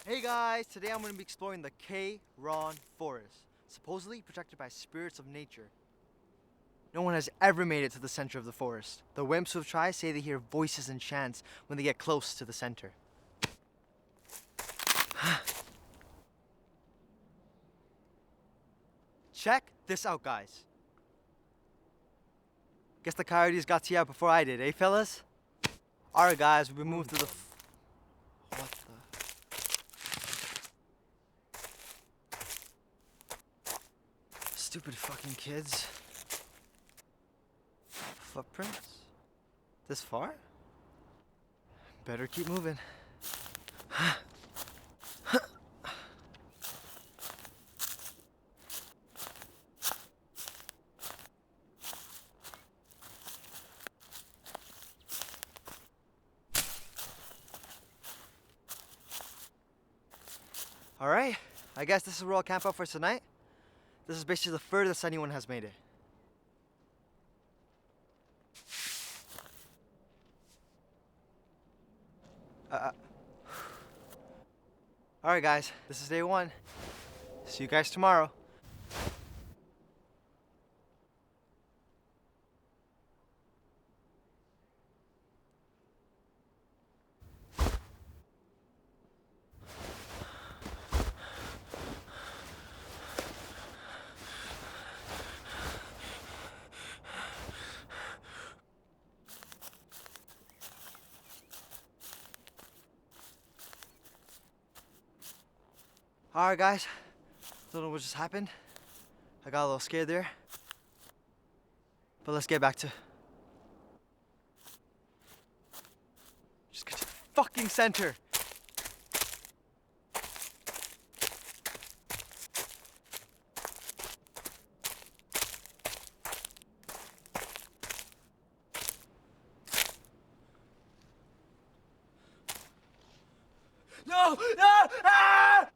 Hey guys, today I'm going to be exploring the K-Ron Forest, supposedly protected by spirits of nature. No one has ever made it to the center of the forest. The wimps who have tried say they hear voices and chants when they get close to the center. Check this out, guys. Guess the coyotes got to you out before I did, eh fellas? Alright guys, we've been moving through the... What the... Stupid fucking kids. Footprints? This far? Better keep moving. Alright, I guess this is where I'll camp out for tonight. This is basically the furthest anyone has made it. Alright guys, this is day one. See you guys tomorrow. Alright guys, don't know what just happened. I got a little scared there. But let's get back to... Just get to the fucking center! No! No! Ah!